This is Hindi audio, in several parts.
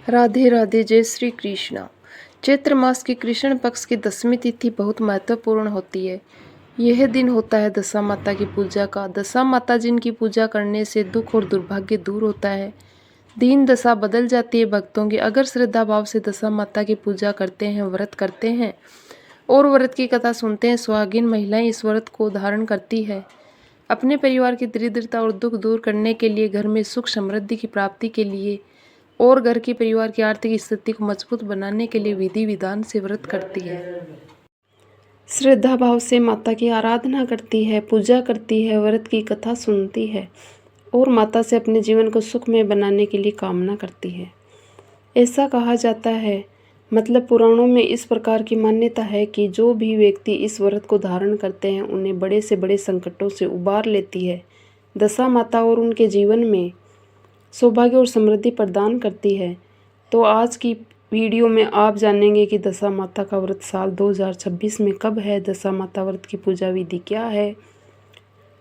राधे राधे, जय श्री कृष्णा। चैत्र मास की कृष्ण पक्ष की 10वीं तिथि बहुत महत्वपूर्ण होती है। यह दिन होता है दशा माता की पूजा का। दशा माता जिनकी पूजा करने से दुख और दुर्भाग्य दूर होता है, दीन दशा बदल जाती है भक्तों की। अगर श्रद्धा भाव से दशा माता की पूजा करते हैं, व्रत करते हैं और व्रत की कथा सुनते हैं, सुहागिन महिलाएं इस व्रत को धारण करती है अपने परिवार की दरिद्रता और दुख दूर करने के लिए, घर में सुख समृद्धि की प्राप्ति के लिए और घर के परिवार की आर्थिक स्थिति को मजबूत बनाने के लिए विधि विधान से व्रत करती है। श्रद्धा भाव से माता की आराधना करती है, पूजा करती है, व्रत की कथा सुनती है और माता से अपने जीवन को सुखमय बनाने के लिए कामना करती है। ऐसा कहा जाता है, मतलब पुराणों में इस प्रकार की मान्यता है कि जो भी व्यक्ति इस व्रत को धारण करते हैं उन्हें बड़े से बड़े संकटों से उबार लेती है दशा माता और उनके जीवन में सौभाग्य और समृद्धि प्रदान करती है। तो आज की वीडियो में आप जानेंगे कि दशा माता का व्रत साल 2026 में कब है, दशा माता व्रत की पूजा विधि क्या है,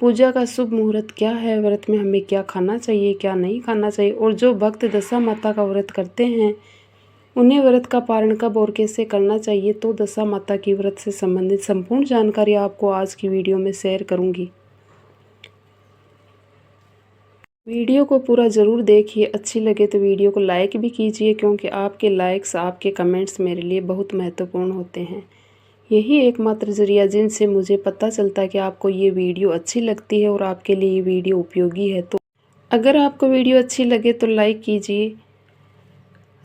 पूजा का शुभ मुहूर्त क्या है, व्रत में हमें क्या खाना चाहिए, क्या नहीं खाना चाहिए, और जो भक्त दशा माता का व्रत करते हैं उन्हें व्रत का पारण कब और कैसे करना चाहिए। तो दशा माता की व्रत से संबंधित संपूर्ण जानकारी आपको आज की वीडियो में शेयर करूंगी। वीडियो को पूरा ज़रूर देखिए। अच्छी लगे तो वीडियो को लाइक भी कीजिए, क्योंकि आपके लाइक्स, आपके कमेंट्स मेरे लिए बहुत महत्वपूर्ण होते हैं। यही एकमात्र ज़रिया जिनसे मुझे पता चलता है कि आपको ये वीडियो अच्छी लगती है और आपके लिए ये वीडियो उपयोगी है। तो अगर आपको वीडियो अच्छी लगे तो लाइक कीजिए।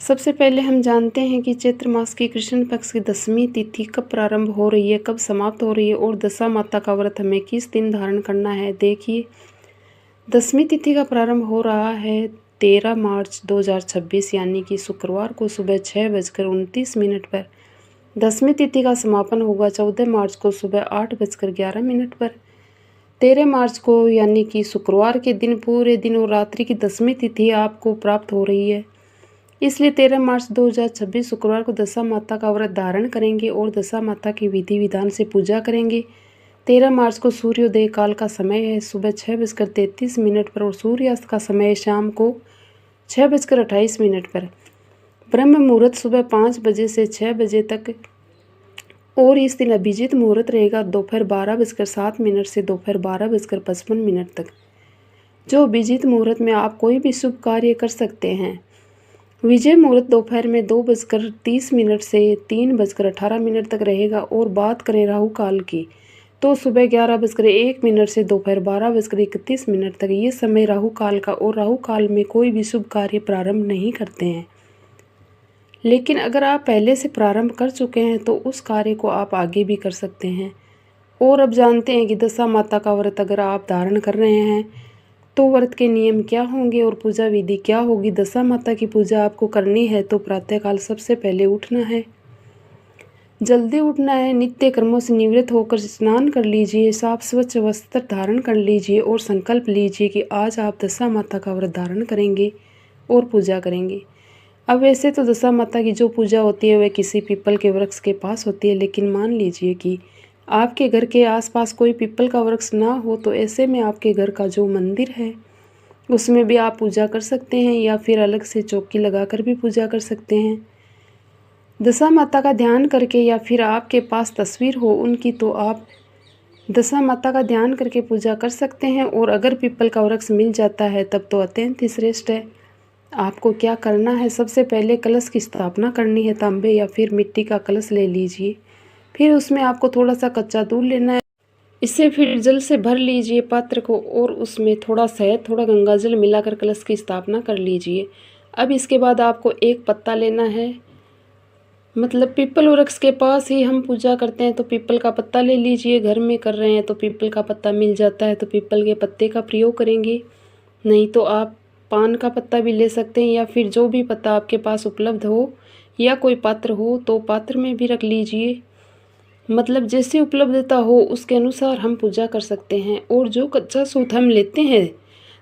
सबसे पहले हम जानते हैं कि चैत्र मास की कृष्ण पक्ष की 10वीं तिथि कब प्रारंभ हो रही है, कब समाप्त हो रही है और दशा माता का व्रत हमें किस दिन धारण करना है। देखिए, 10वीं तिथि का प्रारंभ हो रहा है 13 मार्च 2026 यानी कि शुक्रवार को सुबह 6:29 पर। 10वीं तिथि का समापन होगा 14 मार्च को सुबह 8:11 पर। 13 मार्च को यानी कि शुक्रवार के दिन पूरे दिन और रात्रि की 10वीं तिथि आपको प्राप्त हो रही है। इसलिए 13 मार्च 2026 शुक्रवार को दशा माता का व्रत धारण करेंगे और दशा माता की विधि विधान से पूजा करेंगे। 13 मार्च को सूर्योदय काल का समय है सुबह 6:33 पर और सूर्यास्त का समय है शाम को 6:28 पर। ब्रह्म मुहूर्त सुबह 5 बजे से 6 बजे तक और इस दिन अभिजीत मुहूर्त रहेगा दोपहर 12:07 से दोपहर 12:55 तक। जो अभिजीत मुहूर्त में आप कोई भी शुभ कार्य कर सकते हैं। विजय मुहूर्त दोपहर में 2:30 से 3:18 तक रहेगा। और बात करें राहु काल की, तो सुबह 11:01 से दोपहर 12:31 तक ये समय राहु काल का, और राहु काल में कोई भी शुभ कार्य प्रारंभ नहीं करते हैं। लेकिन अगर आप पहले से प्रारंभ कर चुके हैं तो उस कार्य को आप आगे भी कर सकते हैं। और अब जानते हैं कि दशा माता का व्रत अगर आप धारण कर रहे हैं तो व्रत के नियम क्या होंगे और पूजा विधि क्या होगी। दशा माता की पूजा आपको करनी है तो प्रातःकाल सबसे पहले उठना है, जल्दी उठना है, नित्य कर्मों से निवृत्त होकर स्नान कर लीजिए, साफ स्वच्छ वस्त्र धारण कर लीजिए और संकल्प लीजिए कि आज आप दशा माता का व्रत धारण करेंगे और पूजा करेंगे। अब वैसे तो दशा माता की जो पूजा होती है वह किसी पीपल के वृक्ष के पास होती है, लेकिन मान लीजिए कि आपके घर के आसपास कोई पीपल का वृक्ष ना हो तो ऐसे में आपके घर का जो मंदिर है उसमें भी आप पूजा कर सकते हैं, या फिर अलग से चौकी लगाकर भी पूजा कर सकते हैं। दशा माता का ध्यान करके, या फिर आपके पास तस्वीर हो उनकी तो आप दशा माता का ध्यान करके पूजा कर सकते हैं। और अगर पीपल का वृक्ष मिल जाता है तब तो अत्यंत ही श्रेष्ठ है। आपको क्या करना है, सबसे पहले कलश की स्थापना करनी है। तांबे या फिर मिट्टी का कलश ले लीजिए, फिर उसमें आपको थोड़ा सा कच्चा दूध लेना है। इसे फिर जल से भर लीजिए पात्र को और उसमें थोड़ा शहद, थोड़ा गंगा जल मिलाकर कलश की स्थापना कर लीजिए। अब इसके बाद आपको एक पत्ता लेना है, मतलब पीपल वृक्ष के पास ही हम पूजा करते हैं तो पीपल का पत्ता ले लीजिए। घर में कर रहे हैं तो पीपल का पत्ता मिल जाता है तो पीपल के पत्ते का प्रयोग करेंगे, नहीं तो आप पान का पत्ता भी ले सकते हैं, या फिर जो भी पत्ता आपके पास उपलब्ध हो या कोई पात्र हो तो पात्र में भी रख लीजिए। मतलब जैसे उपलब्धता हो उसके अनुसार हम पूजा कर सकते हैं। और जो कच्चा सूत हम लेते हैं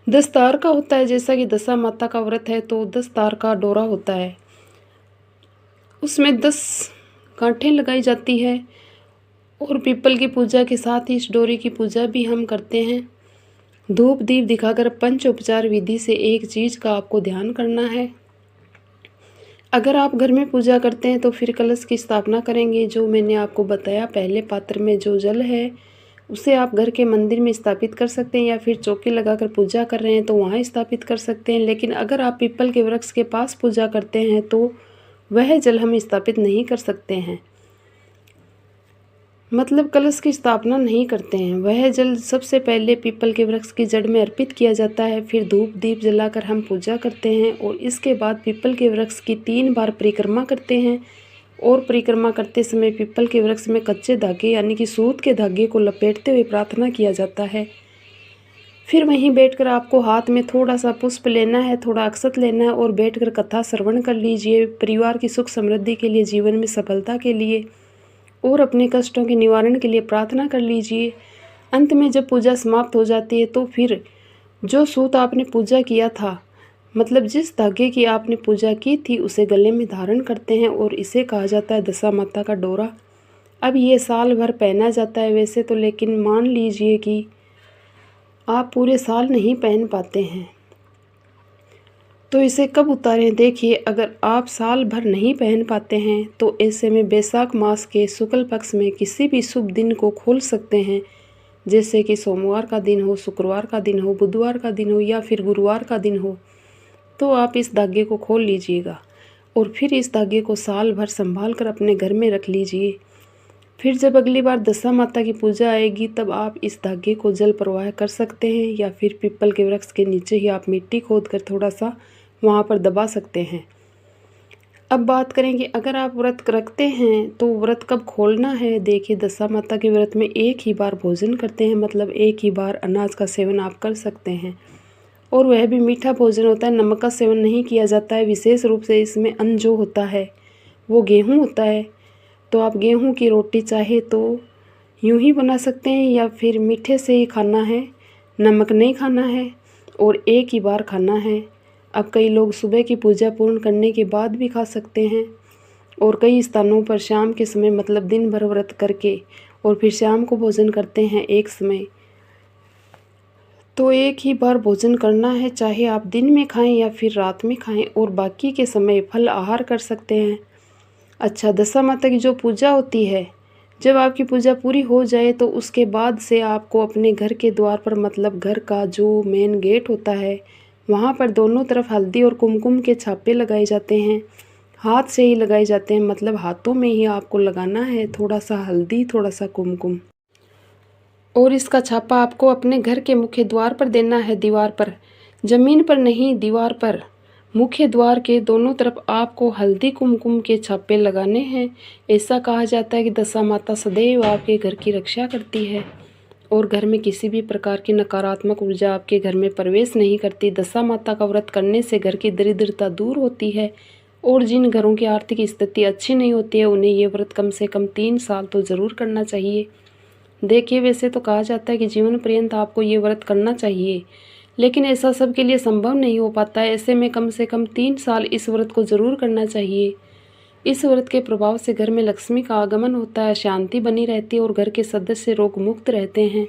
10 तार का होता है, जैसा कि दशा माता का व्रत है तो 10 तार का डोरा होता है, उसमें 10 गांठें लगाई जाती है। और पीपल की पूजा के साथ ही इस डोरे की पूजा भी हम करते हैं। धूप दीप दिखाकर पंचोपचार विधि से एक चीज़ का आपको ध्यान करना है। अगर आप घर में पूजा करते हैं तो फिर कलश की स्थापना करेंगे। जो मैंने आपको बताया, पहले पात्र में जो जल है उसे आप घर के मंदिर में स्थापित कर सकते हैं, या फिर चौकी लगाकर पूजा कर रहे हैं तो वहाँ स्थापित कर सकते हैं। लेकिन अगर आप पीपल के वृक्ष के पास पूजा करते हैं तो वह जल हम स्थापित नहीं कर सकते हैं, मतलब कलश की स्थापना नहीं करते हैं। वह जल सबसे पहले पीपल के वृक्ष की जड़ में अर्पित किया जाता है, फिर धूप दीप जलाकर हम पूजा करते हैं और इसके बाद पीपल के वृक्ष की 3 बार परिक्रमा करते हैं। और परिक्रमा करते समय पीपल के वृक्ष में कच्चे धागे यानी कि सूत के धागे को लपेटते हुए प्रार्थना किया जाता है। फिर वहीं बैठकर आपको हाथ में थोड़ा सा पुष्प लेना है, थोड़ा अक्षत लेना है और बैठकर कथा श्रवण कर लीजिए, परिवार की सुख समृद्धि के लिए, जीवन में सफलता के लिए और अपने कष्टों के निवारण के लिए प्रार्थना कर लीजिए। अंत में जब पूजा समाप्त हो जाती है तो फिर जो सूत आपने पूजा किया था, मतलब जिस धागे की आपने पूजा की थी, उसे गले में धारण करते हैं और इसे कहा जाता है दशा माता का डोरा। अब ये साल भर पहना जाता है वैसे तो, लेकिन मान लीजिए कि आप पूरे साल नहीं पहन पाते हैं तो इसे कब उतारें। देखिए, अगर आप साल भर नहीं पहन पाते हैं तो ऐसे में बैसाख मास के शुक्ल पक्ष में किसी भी शुभ दिन को खोल सकते हैं, जैसे कि सोमवार का दिन हो, शुक्रवार का दिन हो, बुधवार का दिन हो या फिर गुरुवार का दिन हो। तो आप इस धागे को खोल लीजिएगा और फिर इस धागे को साल भर संभाल कर अपने घर में रख लीजिए। फिर जब अगली बार दशा माता की पूजा आएगी तब आप इस धागे को जल प्रवाह कर सकते हैं, या फिर पीपल के वृक्ष के नीचे ही आप मिट्टी खोद कर थोड़ा सा वहाँ पर दबा सकते हैं। अब बात करेंगे, अगर आप व्रत रखते हैं तो व्रत कब खोलना है। देखिए, दशा माता के व्रत में एक ही बार भोजन करते हैं, मतलब एक ही बार अनाज का सेवन आप कर सकते हैं और वह भी मीठा भोजन होता है, नमक का सेवन नहीं किया जाता है। विशेष रूप से इसमें अन्न जो होता है वो गेहूँ होता है, तो आप गेहूँ की रोटी चाहे तो यूँ ही बना सकते हैं या फिर मीठे से ही खाना है, नमक नहीं खाना है और एक ही बार खाना है। अब कई लोग सुबह की पूजा पूर्ण करने के बाद भी खा सकते हैं और कई स्थानों पर शाम के समय, मतलब दिन भर व्रत करके और फिर शाम को भोजन करते हैं एक समय। तो एक ही बार भोजन करना है, चाहे आप दिन में खाएं या फिर रात में खाएं, और बाकी के समय फल आहार कर सकते हैं। अच्छा, दशा माता की जो पूजा होती है, जब आपकी पूजा पूरी हो जाए तो उसके बाद से आपको अपने घर के द्वार पर, मतलब घर का जो मेन गेट होता है, वहाँ पर दोनों तरफ हल्दी और कुमकुम के छापे लगाए जाते हैं। हाथ से ही लगाए जाते हैं, मतलब हाथों में ही आपको लगाना है, थोड़ा सा हल्दी, थोड़ा सा कुमकुम, और इसका छापा आपको अपने घर के मुख्य द्वार पर देना है, दीवार पर, जमीन पर नहीं, दीवार पर। मुख्य द्वार के दोनों तरफ आपको हल्दी कुमकुम के छापे लगाने हैं। ऐसा कहा जाता है कि दशा माता सदैव आपके घर की रक्षा करती है और घर में किसी भी प्रकार की नकारात्मक ऊर्जा आपके घर में प्रवेश नहीं करती। दशा माता का व्रत करने से घर की दरिद्रता दूर होती है और जिन घरों की आर्थिक स्थिति अच्छी नहीं होती है उन्हें ये व्रत कम से कम 3 साल तो ज़रूर करना चाहिए। देखिए, वैसे तो कहा जाता है कि जीवन पर्यंत आपको ये व्रत करना चाहिए, लेकिन ऐसा सबके लिए संभव नहीं हो पाता है। ऐसे में कम से कम 3 साल इस व्रत को ज़रूर करना चाहिए। इस व्रत के प्रभाव से घर में लक्ष्मी का आगमन होता है, शांति बनी रहती है और घर के सदस्य रोग मुक्त रहते हैं,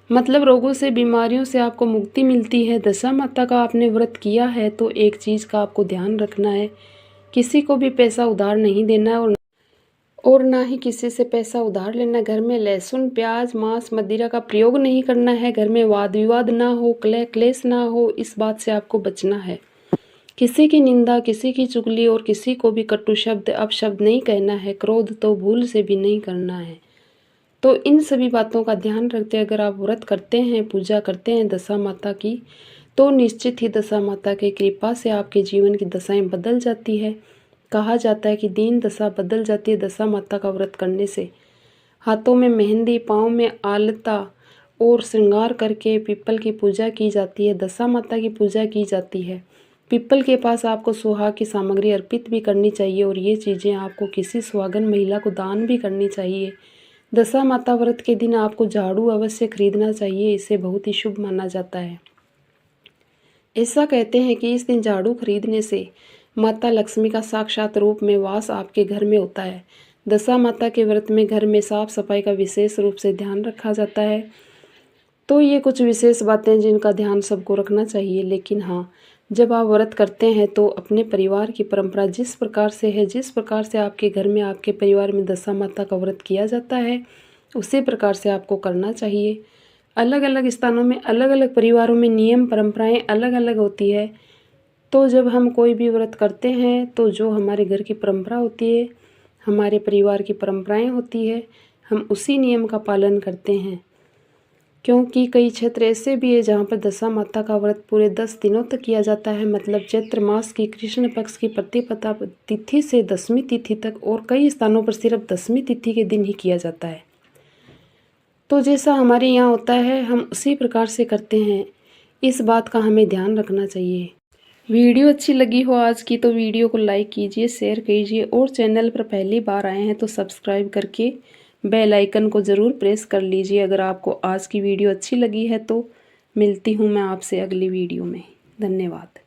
मतलब रोगों से, बीमारियों से आपको मुक्ति मिलती है। दशा माता का आपने व्रत किया है तो एक चीज़ का आपको ध्यान रखना है, किसी को भी पैसा उधार नहीं देना है और ना ही किसी से पैसा उधार लेना। घर में लहसुन, प्याज, मांस, मदिरा का प्रयोग नहीं करना है। घर में वाद विवाद ना हो, कलह क्लेश ना हो, इस बात से आपको बचना है। किसी की निंदा, किसी की चुगली और किसी को भी कटु शब्द, अपशब्द नहीं कहना है। क्रोध तो भूल से भी नहीं करना है। तो इन सभी बातों का ध्यान रखते अगर आप व्रत करते हैं, पूजा करते हैं दशा माता की, तो निश्चित ही दशा माता की कृपा से आपके जीवन की दशाएं बदल जाती है। कहा जाता है कि दीन दशा बदल जाती है दशा माता का व्रत करने से। हाथों में मेहंदी, पाँव में आलता और श्रृंगार करके पीपल की पूजा की जाती है, दशा माता की पूजा की जाती है। पीपल के पास आपको सुहाग की सामग्री अर्पित भी करनी चाहिए और ये चीज़ें आपको किसी सुहागन महिला को दान भी करनी चाहिए। दशा माता व्रत के दिन आपको झाड़ू अवश्य खरीदना चाहिए, इसे बहुत ही शुभ माना जाता है। ऐसा कहते हैं कि इस दिन झाड़ू खरीदने से माता लक्ष्मी का साक्षात रूप में वास आपके घर में होता है। दशा माता के व्रत में घर में साफ सफाई का विशेष रूप से ध्यान रखा जाता है। तो ये कुछ विशेष बातें जिनका ध्यान सबको रखना चाहिए। लेकिन हाँ, जब आप व्रत करते हैं तो अपने परिवार की परंपरा जिस प्रकार से है, जिस प्रकार से आपके घर में आपके परिवार में दशा माता का व्रत किया जाता है, उसी प्रकार से आपको करना चाहिए। अलग अलग स्थानों में, अलग अलग परिवारों में नियम परंपराएं अलग अलग होती है। तो जब हम कोई भी व्रत करते हैं तो जो हमारे घर की परंपरा होती है, हमारे परिवार की परंपराएं होती है, हम उसी नियम का पालन करते हैं। क्योंकि कई क्षेत्र ऐसे भी है जहाँ पर दशा माता का व्रत पूरे 10 दिनों तक किया जाता है, मतलब चैत्र मास की कृष्ण पक्ष की प्रतिपदा तिथि से दसवीं तिथि तक, और कई स्थानों पर सिर्फ दसवीं तिथि के दिन ही किया जाता है। तो जैसा हमारे यहाँ होता है हम उसी प्रकार से करते हैं। इस बात का हमें ध्यान रखना चाहिए। वीडियो अच्छी लगी हो आज की तो वीडियो को लाइक कीजिए, शेयर कीजिए, और चैनल पर पहली बार आए हैं तो सब्सक्राइब करके बेल आइकन को ज़रूर प्रेस कर लीजिए। अगर आपको आज की वीडियो अच्छी लगी है तो मिलती हूँ मैं आपसे अगली वीडियो में। धन्यवाद।